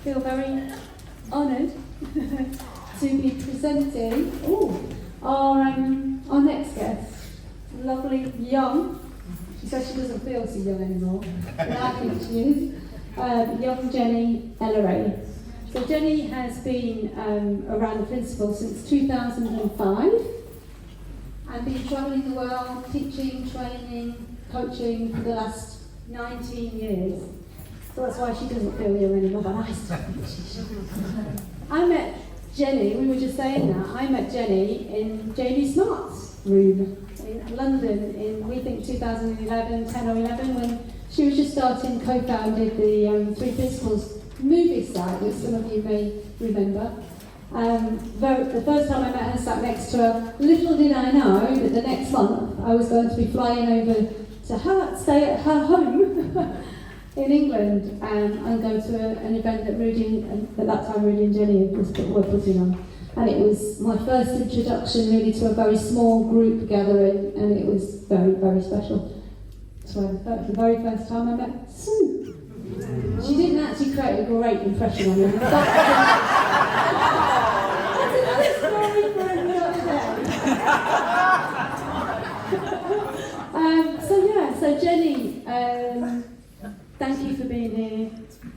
feel very honoured to be presenting our next guest. Lovely, young. She says she doesn't feel so young anymore, but I think she is. Young Jenny Elleray. So Jenny has been around the principal since 2005 and been travelling the world, teaching, training, coaching for the last 19 years. So that's why she doesn't feel young anymore, but I met Jenny, we were just saying that, I met Jenny in Jamie Smart's room in London in, we think, 2011, 10 or 11, when she was just starting, co-founded the Three Principles movie site, which some of you may remember. The first time I met her, sat next to her, little did I know that the next month I was going to be flying over to her, stay at her home in England and go to an event that Rudy, at that time Rudy and Jenny were putting on. And it was my first introduction really to a very small group gathering, and it was very, very special. So the very first time I met Sue. She didn't actually create a great impression on me. That's another story for another day. So Jenny, thank you for being here.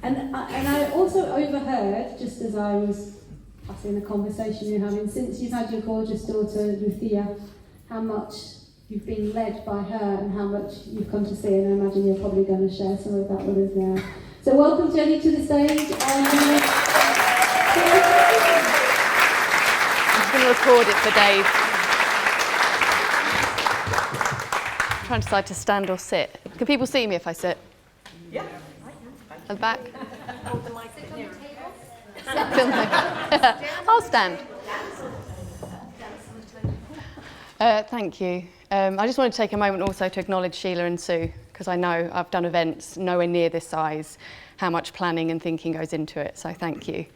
And I also overheard, just as I was passing the conversation you're having, since you've had your gorgeous daughter Luthia, how much you've been led by her and how much you've come to see, and I imagine you're probably going to share some of that with us now. So welcome Jenny to the stage. I'm going to record it for Dave. I'm trying to decide to stand or sit. Can people see me if I sit? Yeah. At the back? Hold the mic near. I'll stand. Thank you. I just wanted to take a moment also to acknowledge Sheila and Sue, because I know I've done events nowhere near this size, how much planning and thinking goes into it, so thank you.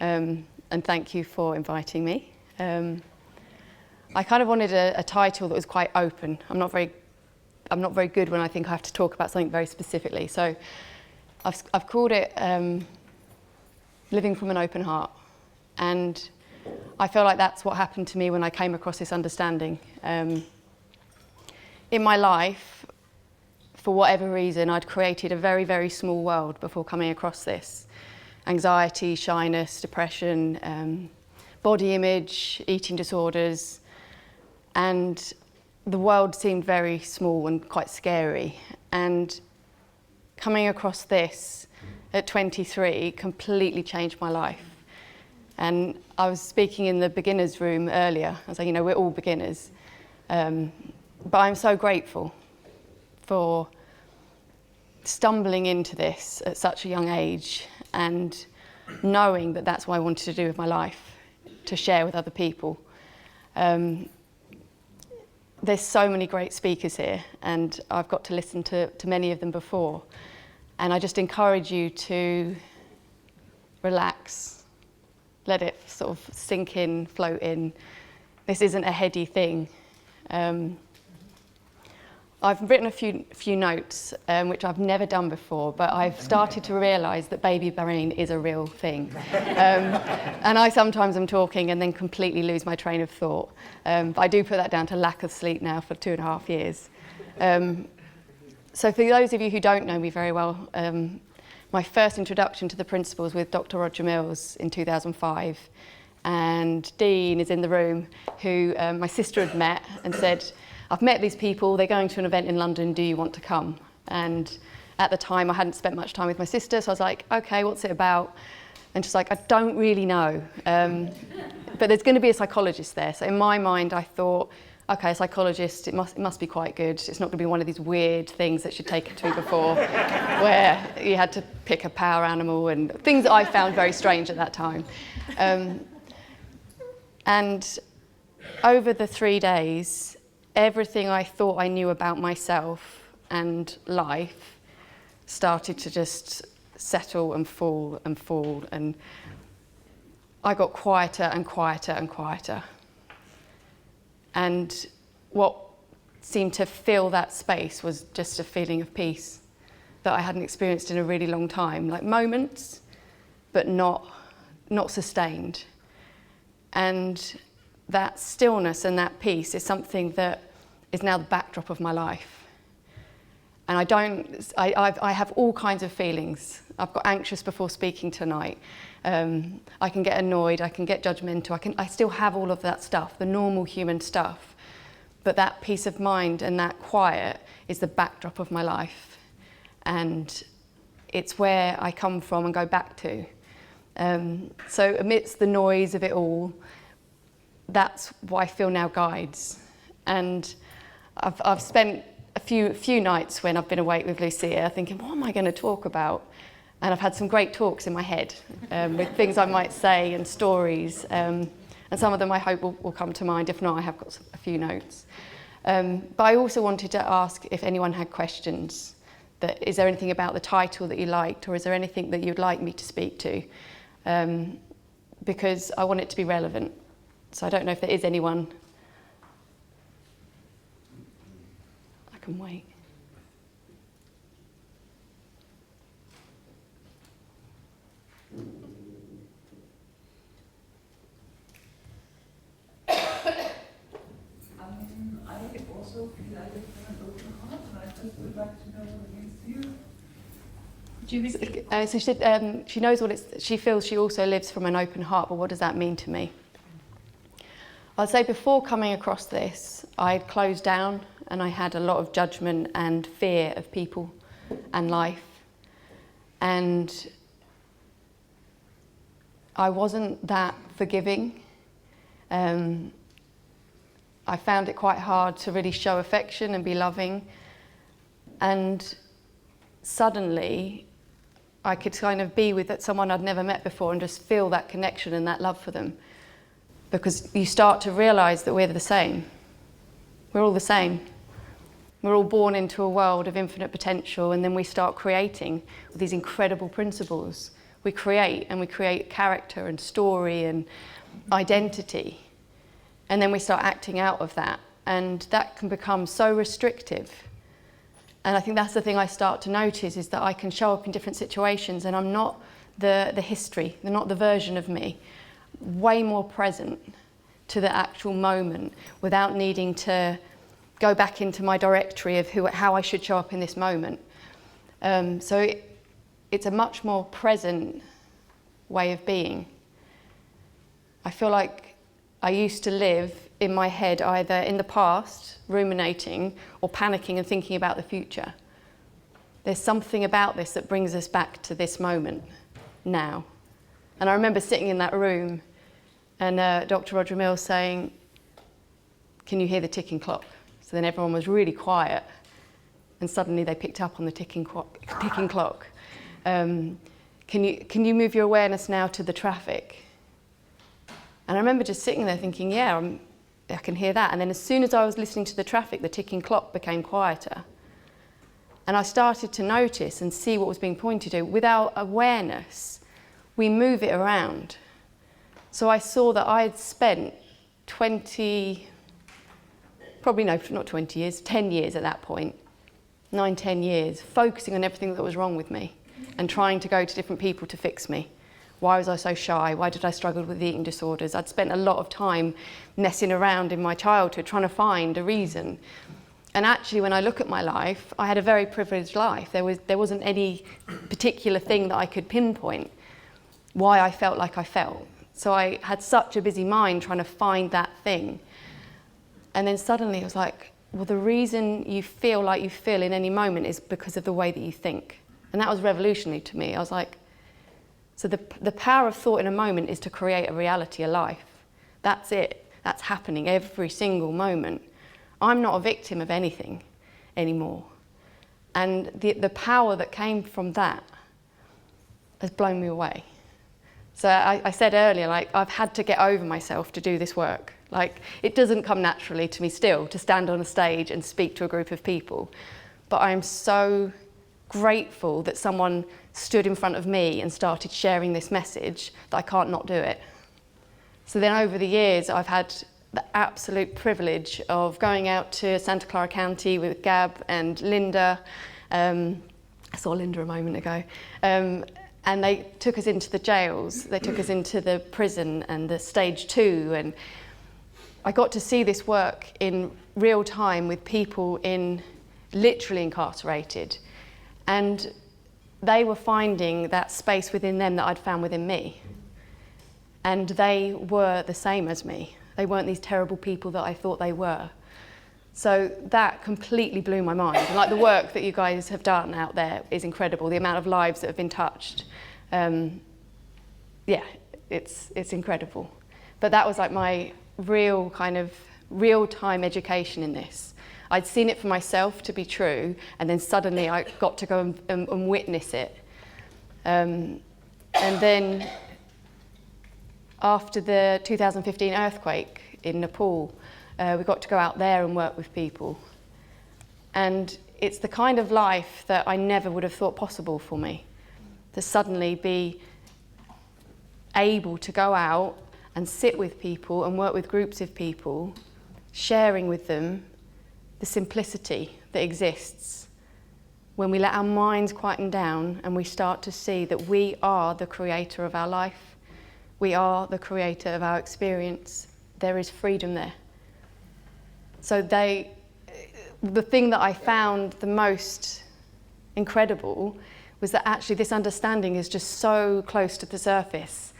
And thank you for inviting me. I kind of wanted a title that was quite open. I'm not very good when I think I have to talk about something very specifically, so I've called it Living from an Open Heart. And I feel like that's what happened to me when I came across this understanding. In my life, for whatever reason, I'd created a very, very small world before coming across this. Anxiety, shyness, depression, body image, eating disorders, and the world seemed very small and quite scary. And coming across this at 23 completely changed my life. And I was speaking in the beginners room earlier. I was like, we're all beginners. But I'm so grateful for stumbling into this at such a young age and knowing that that's what I wanted to do with my life, to share with other people. There's so many great speakers here, and I've got to listen to many of them before. And I just encourage you to relax, let it sort of sink in, float in. This isn't a heady thing. I've written a few notes, which I've never done before, but I've started to realise that baby brain is a real thing. And I sometimes am talking and then completely lose my train of thought. But I do put that down to lack of sleep now for 2.5 years. So for those of you who don't know me very well, my first introduction to the principles with Dr. Roger Mills in 2005. And Dean is in the room, who my sister had met and said, I've met these people, they're going to an event in London, do you want to come? And at the time I hadn't spent much time with my sister, so I was like, okay, what's it about? And she's like, I don't really know, but there's going to be a psychologist there. So in my mind I thought, okay, a psychologist, it must be quite good. It's not going to be one of these weird things that she'd taken to before, where you had to pick a power animal and things that I found very strange at that time. And over the 3 days, everything I thought I knew about myself and life started to just settle and fall and fall, and I got quieter and quieter and quieter. And what seemed to fill that space was just a feeling of peace that I hadn't experienced in a really long time, like moments, but not sustained. And that stillness and that peace is something that is now the backdrop of my life. And I have all kinds of feelings. I've got anxious before speaking tonight. I can get annoyed, I can get judgmental, I still have all of that stuff, the normal human stuff. But that peace of mind and that quiet is the backdrop of my life. And it's where I come from and go back to. So amidst the noise of it all, that's what I feel now guides. And I've spent a few nights when I've been awake with Lucia thinking, what am I going to talk about? And I've had some great talks in my head with things I might say and stories. And some of them I hope will come to mind. If not, I have got a few notes. But I also wanted to ask if anyone had questions. Is there anything about the title that you liked, or is there anything that you'd like me to speak to? Because I want it to be relevant. So I don't know if there is anyone. I can wait. I also feel I live in an open heart, and I just would like to know what it means to you. So she said she knows what she feels she also lives from an open heart, but what does that mean to me? I'd say before coming across this, I'd closed down and I had a lot of judgment and fear of people and life. And I wasn't that forgiving. I found it quite hard to really show affection and be loving. And suddenly, I could kind of be with someone I'd never met before and just feel that connection and that love for them. Because you start to realise that we're the same. We're all the same. We're all born into a world of infinite potential, and then we start creating with these incredible principles. We create character and story and identity. And then we start acting out of that. And that can become so restrictive. And I think that's the thing I start to notice, is that I can show up in different situations and I'm not the history, they're not the version of me. Way more present to the actual moment without needing to go back into my directory of how I should show up in this moment. So it's a much more present way of being. I feel like I used to live in my head either in the past, ruminating, or panicking and thinking about the future. There's something about this that brings us back to this moment now. And I remember sitting in that room and Dr. Roger Mills saying, "Can you hear the ticking clock?" So then everyone was really quiet and suddenly they picked up on the ticking clock. Can you move your awareness now to the traffic? And I remember just sitting there thinking, yeah, I can hear that. And then as soon as I was listening to the traffic, the ticking clock became quieter. And I started to notice and see what was being pointed to. Without awareness, we move it around. So I saw that I had spent 10 years at that point, 9-10 years, focusing on everything that was wrong with me and trying to go to different people to fix me. Why was I so shy? Why did I struggle with eating disorders? I'd spent a lot of time messing around in my childhood trying to find a reason. And actually, when I look at my life, I had a very privileged life. There wasn't any particular thing that I could pinpoint why I felt like I felt. So I had such a busy mind trying to find that thing. And then suddenly it was like, well, the reason you feel like you feel in any moment is because of the way that you think. And that was revolutionary to me. I was like, so the power of thought in a moment is to create a reality, a life. That's it. That's happening every single moment. I'm not a victim of anything anymore. And the power that came from that has blown me away. So I said earlier, like, I've had to get over myself to do this work. Like, it doesn't come naturally to me still to stand on a stage and speak to a group of people. But I'm so grateful that someone stood in front of me and started sharing this message that I can't not do it. So then over the years, I've had the absolute privilege of going out to Santa Clara County with Gab and Linda, I saw Linda a moment ago. And they took us into the jails, they took us into the prison and the stage 2, and I got to see this work in real time with people literally incarcerated, and they were finding that space within them that I'd found within me, and they were the same as me. They weren't these terrible people that I thought they were. So that completely blew my mind. And like the work that you guys have done out there is incredible. The amount of lives that have been touched. Yeah, it's incredible. But that was like my real kind of real-time education in this. I'd seen it for myself to be true, and then suddenly I got to go and witness it. And then after the 2015 earthquake in Nepal, we got to go out there and work with people. And it's the kind of life that I never would have thought possible for me, to suddenly be able to go out and sit with people and work with groups of people, sharing with them the simplicity that exists when we let our minds quieten down and we start to see that we are the creator of our life. We are the creator of our experience. There is freedom there. So the thing that I found the most incredible was that actually this understanding is just so close to the surface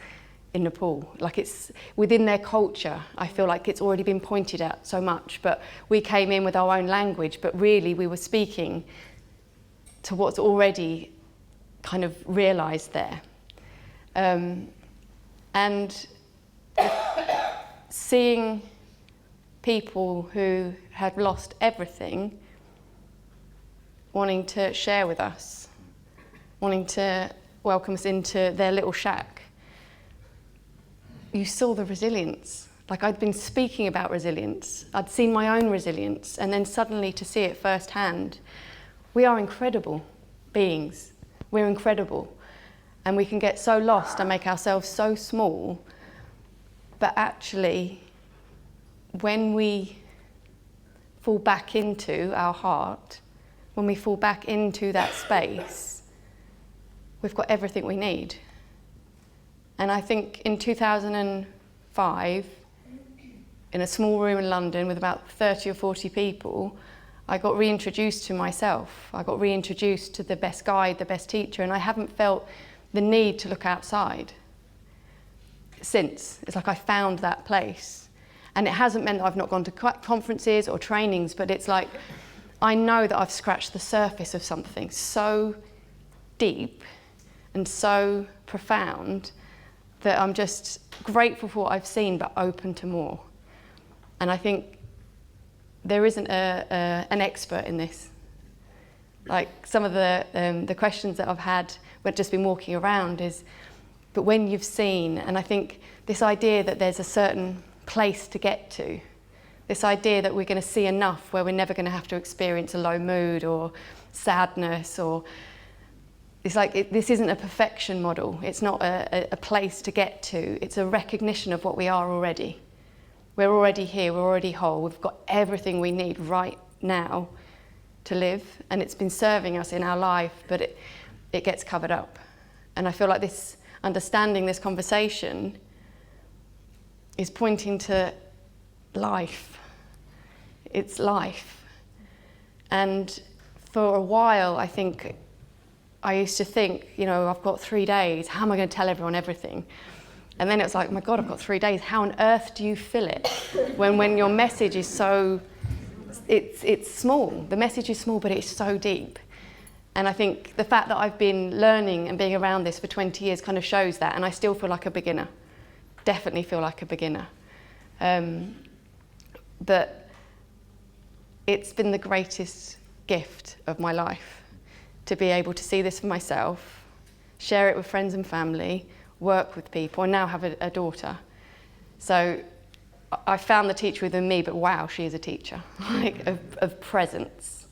in Nepal. Like it's within their culture, I feel like it's already been pointed at so much, but we came in with our own language, but really we were speaking to what's already kind of realised there. And seeing people who had lost everything wanting to share with us, wanting to welcome us into their little shack. You saw the resilience. Like I'd been speaking about resilience. I'd seen my own resilience, and then suddenly to see it firsthand. We are incredible beings. We're incredible. And we can get so lost and make ourselves so small, but actually, when we fall back into our heart, when we fall back into that space, we've got everything we need. And I think in 2005, in a small room in London with about 30 or 40 people, I got reintroduced to myself. I got reintroduced to the best guide, the best teacher, and I haven't felt the need to look outside since. It's like I found that place. And it hasn't meant that I've not gone to conferences or trainings, but it's like I know that I've scratched the surface of something so deep and so profound that I'm just grateful for what I've seen, but open to more. And I think there isn't an expert in this. Like some of the questions that I've had when I've just been walking around is, but when you've seen, and I think this idea that there's a certain place to get to, this idea that we're going to see enough where we're never going to have to experience a low mood or sadness, or it's like this isn't a perfection model. It's not a place to get to. It's a recognition of what we are already. We're already here, we're already whole, we've got everything we need right now to live, and it's been serving us in our life, but it gets covered up. And I feel like this understanding, this conversation is pointing to life. It's life. And for a while, I think, I used to think, you know, I've got 3 days, how am I going to tell everyone everything? And then it was like, oh my God, I've got 3 days. How on earth do you fill it? when your message is so, it's small. The message is small, but it's so deep. And I think the fact that I've been learning and being around this for 20 years kind of shows that. And I still feel like a beginner. Definitely feel like a beginner. But it's been the greatest gift of my life to be able to see this for myself, share it with friends and family, work with people, and now have a daughter. So I found the teacher within me, but wow, she is a teacher, like of presence,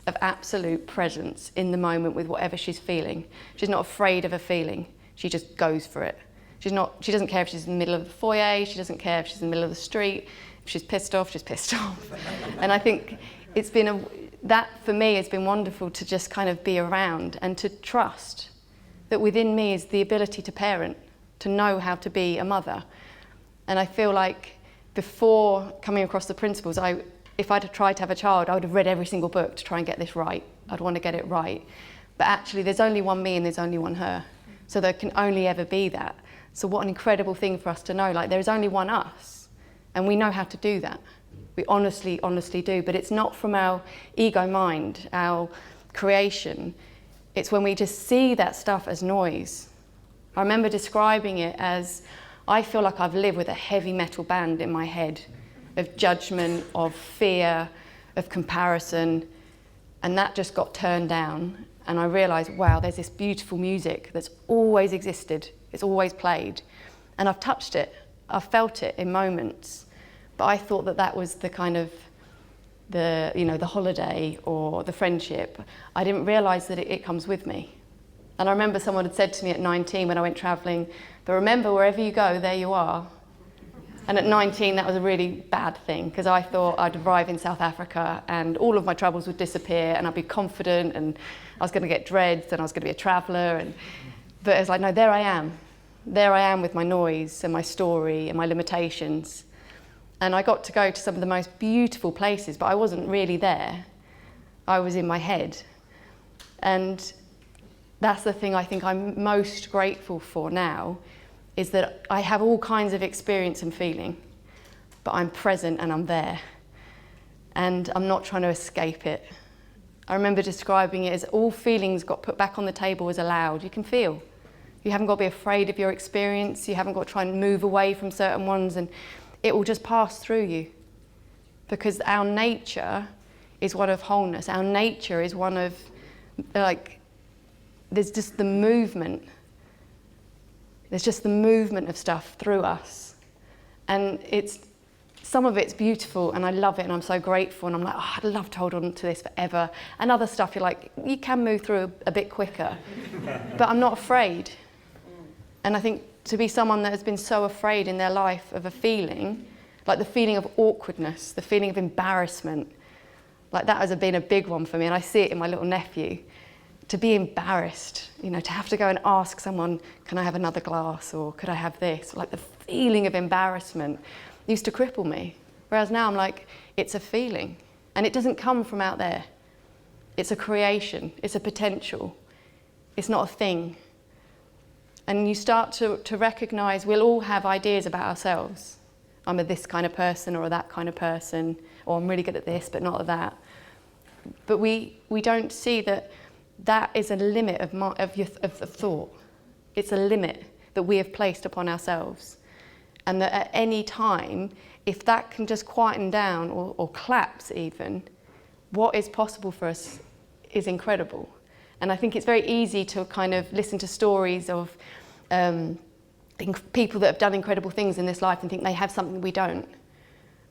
of absolute presence in the moment with whatever she's feeling. She's not afraid of a feeling, she just goes for it. She doesn't care if she's in the middle of the foyer, she doesn't care if she's in the middle of the street, if she's pissed off, she's pissed off. And I think it's been that for me has been wonderful, to just kind of be around and to trust that within me is the ability to parent, to know how to be a mother. And I feel like before coming across the principles, if I'd tried to have a child, I would have read every single book to try and get this right. I'd want to get it right. But actually there's only one me and there's only one her. So there can only ever be that. So what an incredible thing for us to know, like there's only one us, and we know how to do that. We honestly do, but it's not from our ego mind, our creation. It's when we just see that stuff as noise. I remember describing it as, I feel like I've lived with a heavy metal band in my head of judgment, of fear, of comparison, and that just got turned down. And I realised, wow, there's this beautiful music that's always existed, it's always played, and I've touched it, I've felt it in moments, but I thought that that was the kind of the holiday or the friendship. I didn't realise that it comes with me. And I remember someone had said to me at 19 when I went travelling, but remember, wherever you go, there you are. And at 19, that was a really bad thing, because I thought I'd arrive in South Africa and all of my troubles would disappear and I'd be confident and I was going to get dreads and I was going to be a traveller. But it was like, no, there I am. There I am with my noise and my story and my limitations. And I got to go to some of the most beautiful places, but I wasn't really there. I was in my head. And that's the thing I think I'm most grateful for now, is that I have all kinds of experience and feeling, but I'm present and I'm there. And I'm not trying to escape it. I remember describing it as all feelings got put back on the table as allowed. You can feel. You haven't got to be afraid of your experience. You haven't got to try and move away from certain ones, and it will just pass through you. Because our nature is one of wholeness. Our nature is one of, like, there's just the movement. There's just the movement of stuff through us. And some of it's beautiful and I love it and I'm so grateful and I'm like, oh, I'd love to hold on to this forever. And other stuff you're like, you can move through a bit quicker. But I'm not afraid. And I think to be someone that has been so afraid in their life of a feeling, like the feeling of awkwardness, the feeling of embarrassment, like that has been a big one for me, and I see it in my little nephew. To be embarrassed, to have to go and ask someone, can I have another glass, or could I have this? Like the feeling of embarrassment used to cripple me. Whereas now I'm like, it's a feeling, and it doesn't come from out there. It's a creation, it's a potential. It's not a thing. And you start to recognise we'll all have ideas about ourselves. I'm a this kind of person or a that kind of person, or I'm really good at this but not at that. But we don't see that is a limit of thought. It's a limit that we have placed upon ourselves. And that at any time, if that can just quieten down or collapse even, what is possible for us is incredible. And I think it's very easy to kind of listen to stories of people that have done incredible things in this life and think they have something we don't.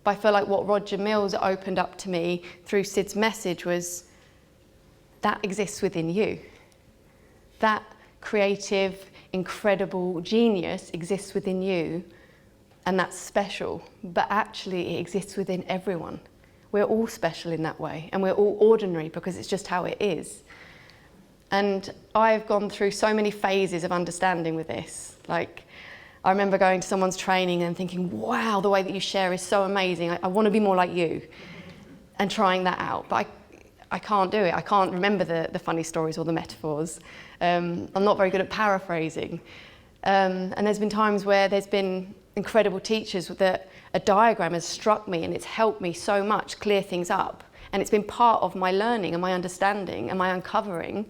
But I feel like what Roger Mills opened up to me through Sid's message was, that exists within you. That creative, incredible genius exists within you, and that's special, but actually it exists within everyone. We're all special in that way, and we're all ordinary because it's just how it is. And I've gone through so many phases of understanding with this. Like, I remember going to someone's training and thinking, wow, the way that you share is so amazing. I want to be more like you, and trying that out. But I can't do it. I can't remember the funny stories or the metaphors. I'm not very good at paraphrasing. And there's been times where there's been incredible teachers that a diagram has struck me and it's helped me so much clear things up. And it's been part of my learning and my understanding and my uncovering.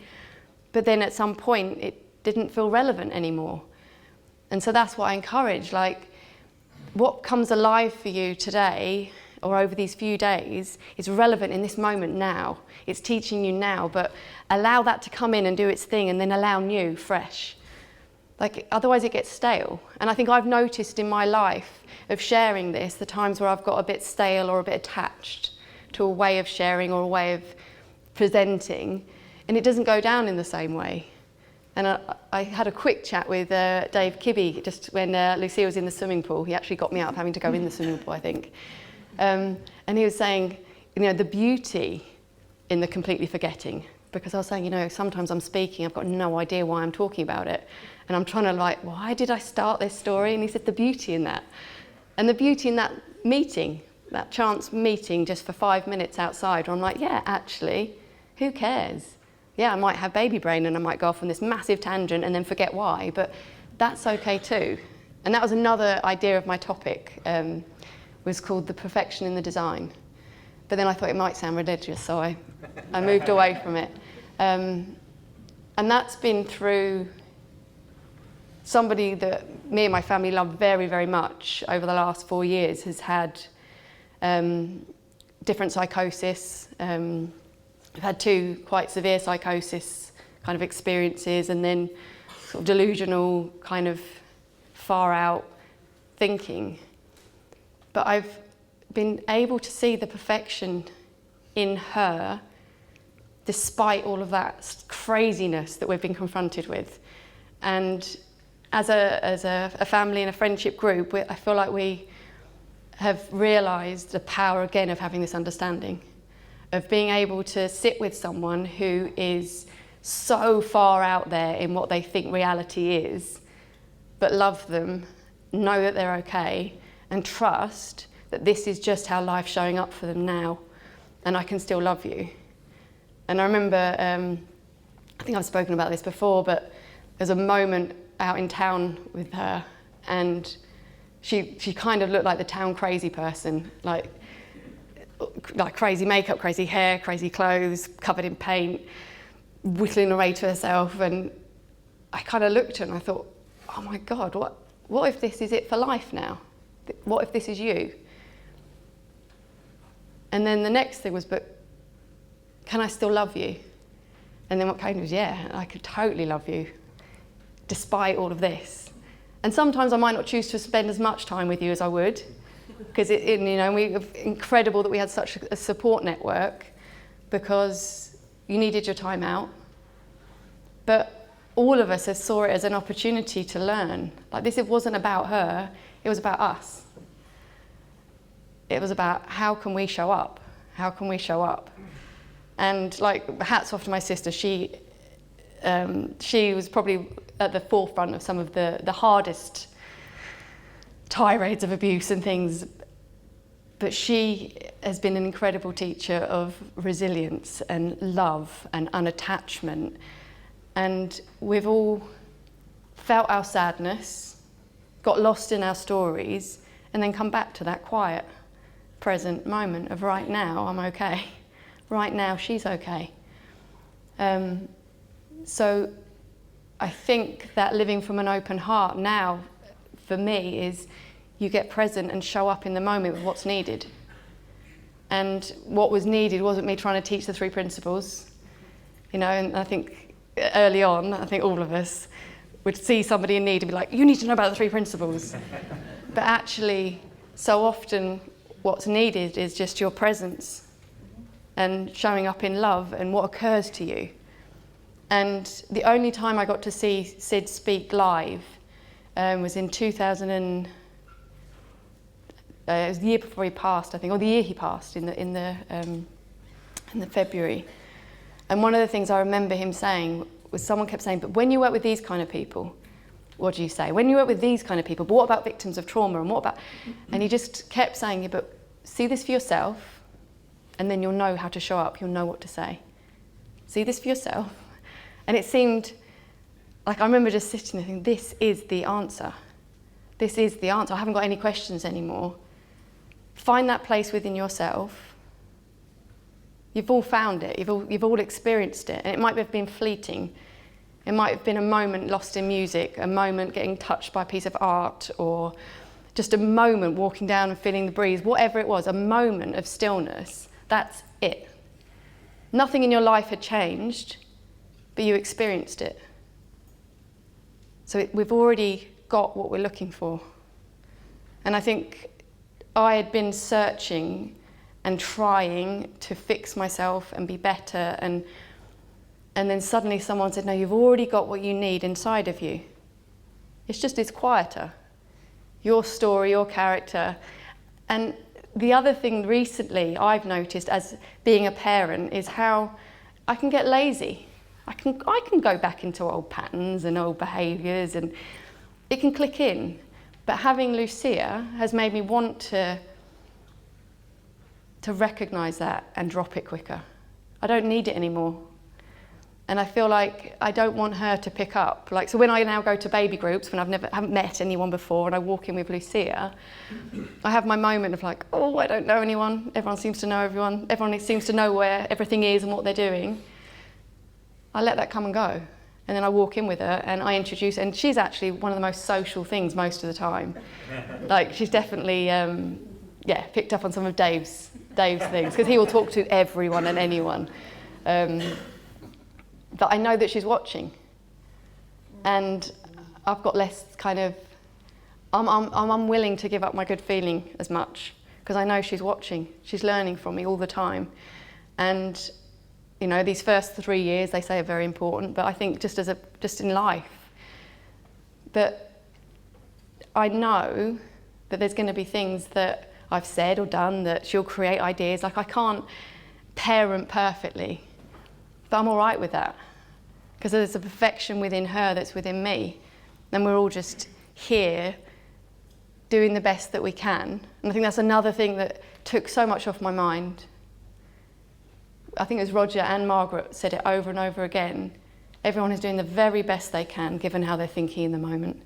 But then at some point, it didn't feel relevant anymore. And so that's what I encourage. Like, what comes alive for you today or over these few days is relevant in this moment now. It's teaching you now, but allow that to come in and do its thing and then allow new, fresh. Like, otherwise it gets stale. And I think I've noticed in my life of sharing this, the times where I've got a bit stale or a bit attached to a way of sharing or a way of presenting, and it doesn't go down in the same way. And I had a quick chat with Dave Kibbe just when Lucia was in the swimming pool. He actually got me out of having to go in the swimming pool, I think. And he was saying, the beauty in the completely forgetting. Because I was saying, you know, sometimes I'm speaking, I've got no idea why I'm talking about it. And I'm trying to like, why did I start this story? And he said, the beauty in that. And the beauty in that meeting, that chance meeting just for 5 minutes outside, where I'm like, yeah, actually, who cares? Yeah, I might have baby brain and I might go off on this massive tangent and then forget why, but that's okay too. And that was another idea of my topic, was called the perfection in the design. But then I thought it might sound religious, so I moved away from it. And that's been through somebody that me and my family love very, very much over the last 4 years has had different psychosis. I've had 2 quite severe psychosis kind of experiences, and then sort of delusional kind of far out thinking. But I've been able to see the perfection in her despite all of that craziness that we've been confronted with. And as a family and a friendship group, I feel like we have realised the power again of having this understanding, of being able to sit with someone who is so far out there in what they think reality is, but love them, know that they're okay, and trust that this is just how life's showing up for them now, and I can still love you. And I remember, I think I've spoken about this before, but there's a moment out in town with her, and she kind of looked like the town crazy person, like crazy makeup, crazy hair, crazy clothes, covered in paint, whittling away to herself. And I kind of looked at her and I thought, oh my God, what if this is it for life now? What if this is you? And then the next thing was, but can I still love you? And then what came was, yeah, I could totally love you, despite all of this. And sometimes I might not choose to spend as much time with you as I would, because we're incredible that we had such a support network, because you needed your time out. But all of us saw it as an opportunity to learn. Like this, it wasn't about her, it was about us. It was about how can we show up? How can we show up? And like, hats off to my sister. She was probably at the forefront of some of the hardest tirades of abuse and things. But she has been an incredible teacher of resilience and love and unattachment. And we've all felt our sadness, got lost in our stories, and then come back to that quiet, present moment of right now, I'm okay. Right now, she's okay. So I think that living from an open heart now, for me, is you get present and show up in the moment with what's needed. And what was needed wasn't me trying to teach the 3 principles, and I think early on, I think all of us would see somebody in need and be like, you need to know about the 3 principles. But actually, so often what's needed is just your presence and showing up in love and what occurs to you. And the only time I got to see Sid speak live was in 2000 and it was the year before he passed, I think, or the year he passed in the February. And one of the things I remember him saying was, someone kept saying, but when you work with these kind of people, what do you say? When you work with these kind of people, but what about victims of trauma, and what about... And he just kept saying, yeah, but see this for yourself, and then you'll know how to show up, you'll know what to say. See this for yourself. And it seemed like, I remember just sitting there thinking, this is the answer. This is the answer. I haven't got any questions anymore. Find that place within yourself. You've all found it, you've all experienced it, and it might have been fleeting. It might have been a moment lost in music, a moment getting touched by a piece of art, or just a moment walking down and feeling the breeze, whatever it was, a moment of stillness. That's it. Nothing in your life had changed, but you experienced it. So we've already got what we're looking for. And I think I had been searching and trying to fix myself and be better, and then suddenly someone said, no, you've already got what you need inside of you. It's quieter. Your story, your character. And the other thing recently I've noticed as being a parent is how I can get lazy. I can go back into old patterns and old behaviours, and it can click in. But having Lucia has made me want to recognise that and drop it quicker. I don't need it anymore. And I feel like I don't want her to pick up. Like, so when I now go to baby groups, when haven't met anyone before, and I walk in with Lucia, I have my moment of like, oh, I don't know anyone. Everyone seems to know everyone. Everyone seems to know where everything is and what they're doing. I let that come and go. And then I walk in with her and I introduce, and she's actually one of the most social things most of the time. Like, she's definitely, picked up on some of Dave's things, because he will talk to everyone and anyone. But I know that she's watching, and I've got less kind of, I'm unwilling to give up my good feeling as much, because I know she's watching, she's learning from me all the time. And you know, these first 3 years, they say, are very important, but I think just in life, that I know that there's going to be things that I've said or done that she'll create ideas. Like, I can't parent perfectly, but I'm all right with that, because there's a perfection within her that's within me, and we're all just here doing the best that we can. And I think that's another thing that took so much off my mind. I think it was Roger and Margaret said it over and over again. Everyone is doing the very best they can, given how they're thinking in the moment.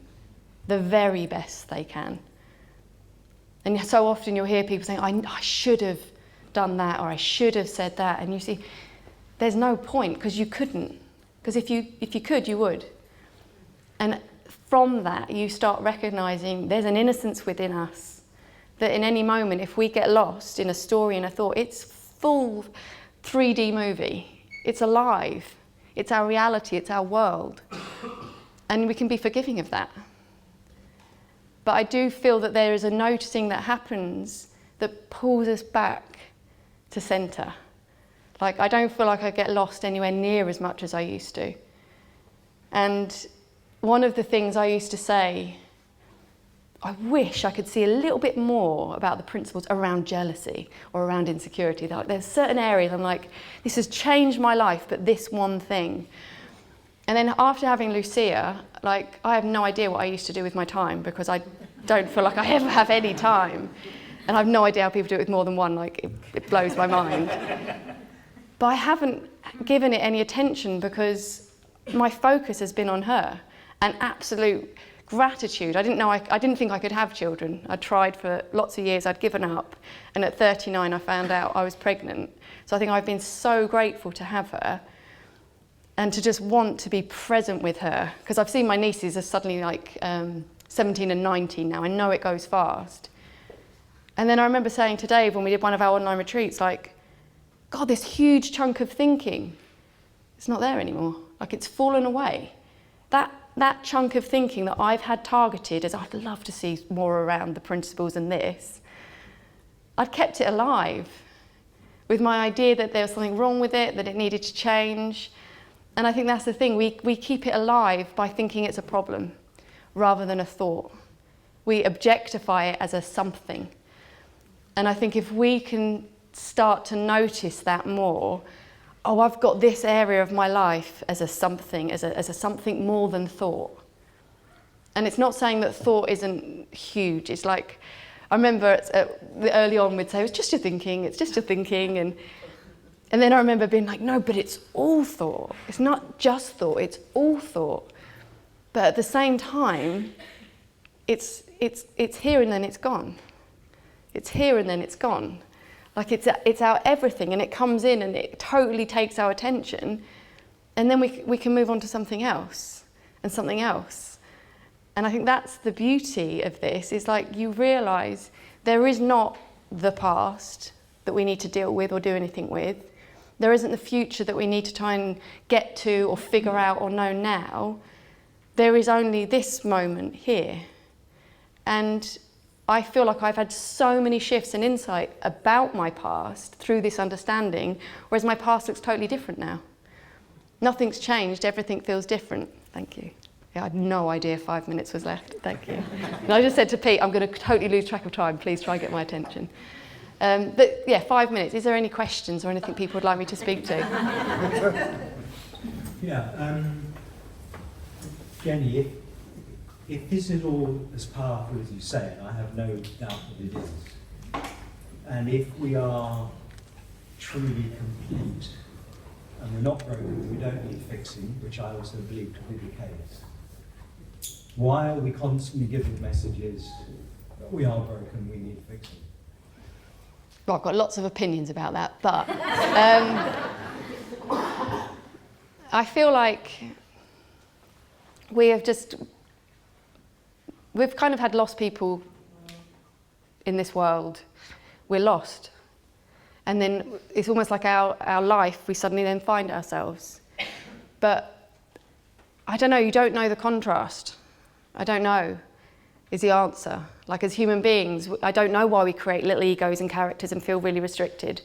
The very best they can. And so often you'll hear people saying, I should have done that, or I should have said that. And you see, there's no point, because you couldn't. Because if you could, you would. And from that, you start recognising there's an innocence within us, that in any moment, if we get lost in a story and a thought, it's full 3D movie. It's alive. It's our reality. It's our world. And we can be forgiving of that. But I do feel that there is a noticing that happens that pulls us back to centre. Like, I don't feel like I get lost anywhere near as much as I used to. And one of the things I used to say, I wish I could see a little bit more about the principles around jealousy or around insecurity. Like, there's certain areas I'm like, this has changed my life, but this one thing. And then after having Lucia, like, I have no idea what I used to do with my time, because I don't feel like I ever have any time. And I have no idea how people do it with more than one. Like, it blows my mind. But I haven't given it any attention, because my focus has been on her, and absolute gratitude. I didn't think I could have children. I tried for lots of years, I'd given up, and at 39 I found out I was pregnant. So I think I've been so grateful to have her, and to just want to be present with her, because I've seen my nieces are suddenly like 17 and 19 now. I know it goes fast. And then I remember saying to Dave when we did one of our online retreats, like, God, this huge chunk of thinking, it's not there anymore. Like, it's fallen away. That chunk of thinking that I've had targeted as, I'd love to see more around the principles and this, I'd kept it alive with my idea that there was something wrong with it, that it needed to change. And I think that's the thing, we keep it alive by thinking it's a problem rather than a thought. We objectify it as a something. And I think if we can start to notice that more, oh, I've got this area of my life as a something, as a something more than thought. And it's not saying that thought isn't huge. It's like, I remember early on we'd say, it's just your thinking, it's just your thinking. And then I remember being like, no, but it's all thought. It's not just thought, it's all thought. But at the same time, it's here and then it's gone. It's here and then it's gone. Like, it's our everything, and it comes in and it totally takes our attention, and then we can move on to something else and something else. And I think that's the beauty of this, is like, you realise there is not the past that we need to deal with or do anything with. There isn't the future that we need to try and get to or figure out or know now. There is only this moment here. And I feel like I've had so many shifts and insight about my past through this understanding, whereas my past looks totally different now. Nothing's changed, everything feels different. Thank you. Yeah, I had no idea 5 minutes was left. Thank you. And I just said to Pete, I'm going to totally lose track of time. Please try and get my attention. But yeah, 5 minutes. Is there any questions or anything people would like me to speak to? Yeah, Jenny, if this is all as powerful as you say, and I have no doubt that it is, and if we are truly complete and we're not broken, we don't need fixing, which I also believe to be the case, why are we constantly giving messages that we are broken, we need fixing? Well, I've got lots of opinions about that, but I feel like we've kind of had lost people in this world. We're lost. And then it's almost like our life, we suddenly then find ourselves. But I don't know, you don't know the contrast. I don't know is the answer. Like as human beings, I don't know why we create little egos and characters and feel really restricted.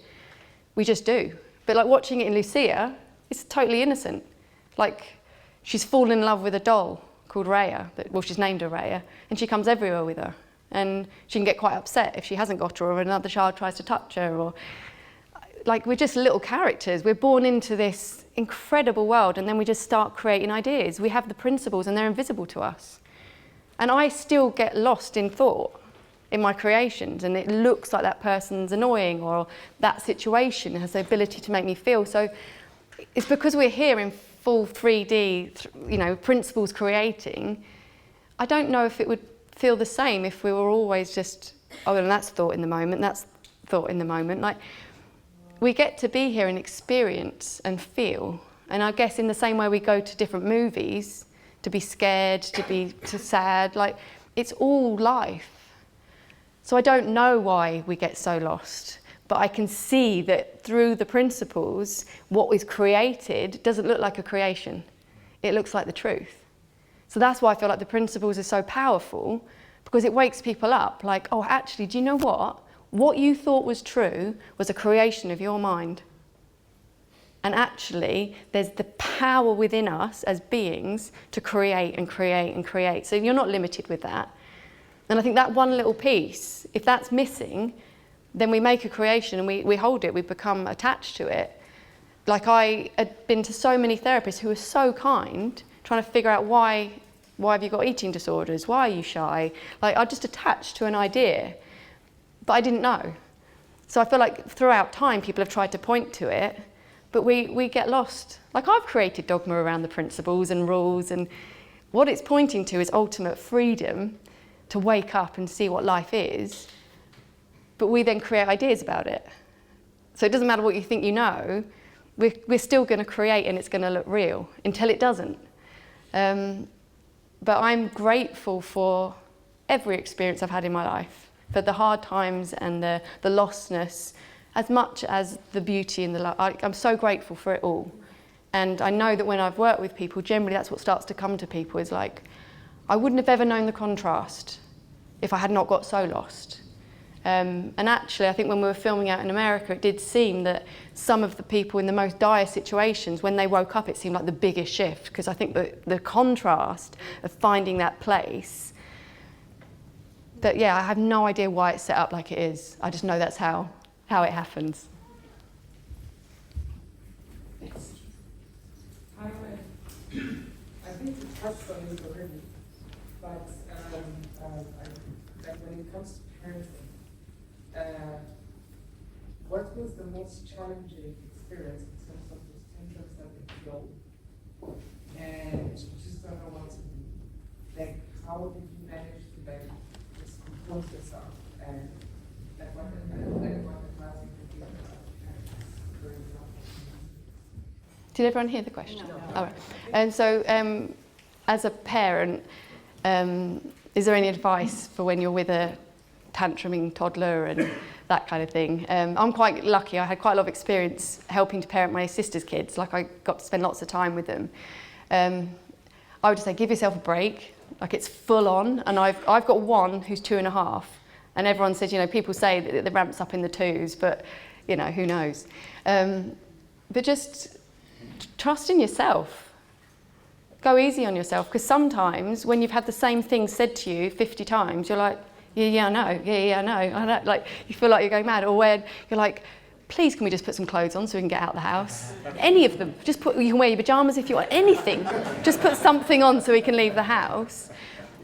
We just do. But like watching it in Lucia, it's totally innocent. Like she's fallen in love with a doll called Raya, well she's named her Raya, and she comes everywhere with her. And she can get quite upset if she hasn't got her or another child tries to touch her, or like we're just little characters. We're born into this incredible world and then we just start creating ideas. We have the principles and they're invisible to us. And I still get lost in thought in my creations, and it looks like that person's annoying or that situation has the ability to make me feel. So it's because we're here in full 3D, principles creating. I don't know if it would feel the same if we were always just, oh, and that's thought in the moment, that's thought in the moment. Like, we get to be here and experience and feel. And I guess in the same way we go to different movies, to be scared, to be sad, like, it's all life. So I don't know why we get so lost, but I can see that through the principles, what is created doesn't look like a creation. It looks like the truth. So that's why I feel like the principles are so powerful, because it wakes people up, like, oh, actually, do you know what? What you thought was true was a creation of your mind. And actually, there's the power within us as beings to create and create and create. So you're not limited with that. And I think that one little piece, if that's missing, then we make a creation and we hold it, we become attached to it. Like I had been to so many therapists who were so kind, trying to figure out why have you got eating disorders? Why are you shy? Like I just attached to an idea, but I didn't know. So I feel like throughout time, people have tried to point to it, but we get lost. Like I've created dogma around the principles and rules, and what it's pointing to is ultimate freedom to wake up and see what life is, but we then create ideas about it. So it doesn't matter what you think you know, we're still going to create and it's going to look real until it doesn't. But I'm grateful for every experience I've had in my life, for the hard times and the lostness, as much as the beauty and the love. I'm so grateful for it all. And I know that when I've worked with people, generally that's what starts to come to people, is like, I wouldn't have ever known the contrast if I had not got so lost. And actually, I think when we were filming out in America, it did seem that some of the people in the most dire situations, when they woke up, it seemed like the biggest shift, because I think the contrast of finding that place, that, yeah, I have no idea why it's set up like it is. I just know that's how it happens. I think you touched on this already, but like when it comes to parenting, what was the most challenging experience in terms of those tensions that they feel? And just don't know what to do. Like, how did you manage to like just compose yourself and like what the class you could give for example? Did everyone hear the question? No. All right. And so, as a parent, is there any advice for when you're with a tantruming toddler and that kind of thing? I'm quite lucky. I had quite a lot of experience helping to parent my sister's kids. Like I got to spend lots of time with them. I would just say, give yourself a break. Like it's full on. And I've got one who's 2.5. And everyone says, people say that it ramps up in the 2s, but who knows? But just trust in yourself. Go easy on yourself, because sometimes when you've had the same thing said to you 50 times, you're like, I know. I know. Like, you feel like you're going mad. Or when you're like, please, can we just put some clothes on so we can get out of the house? Any of them. You can wear your pyjamas if you want, anything. Just put something on so we can leave the house.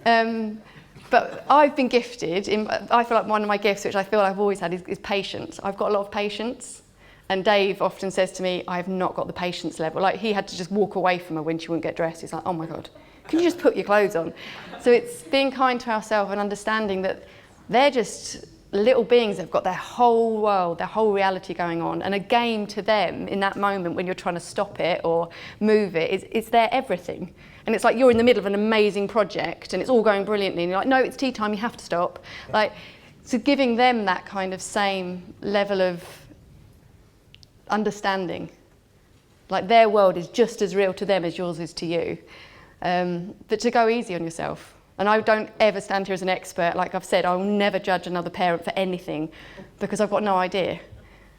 But I've been gifted, I feel like one of my gifts, which I feel I've always had, is patience. I've got a lot of patience. And Dave often says to me, I've not got the patience level. Like, he had to just walk away from her when she wouldn't get dressed. He's like, oh my God, can you just put your clothes on? So it's being kind to ourselves and understanding that they're just little beings that have got their whole world, their whole reality going on. And a game to them in that moment when you're trying to stop it or move it, it's their everything. And it's like you're in the middle of an amazing project and it's all going brilliantly. And you're like, no, it's tea time, you have to stop. Like, so giving them that kind of same level of understanding. Like, their world is just as real to them as yours is to you. But to go easy on yourself. And I don't ever stand here as an expert. Like I've said, I will never judge another parent for anything because I've got no idea.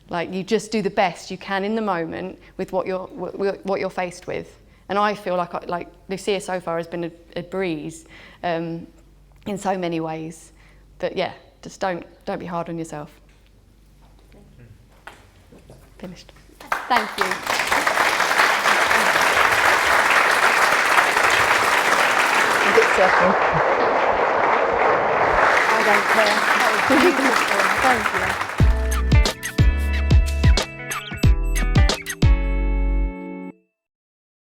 Like, you just do the best you can in the moment with what you're faced with. And I feel like Lucia so far has been a breeze in so many ways. But yeah, just don't be hard on yourself. Finished. Thank you. A bit circle. I don't care. Thank you.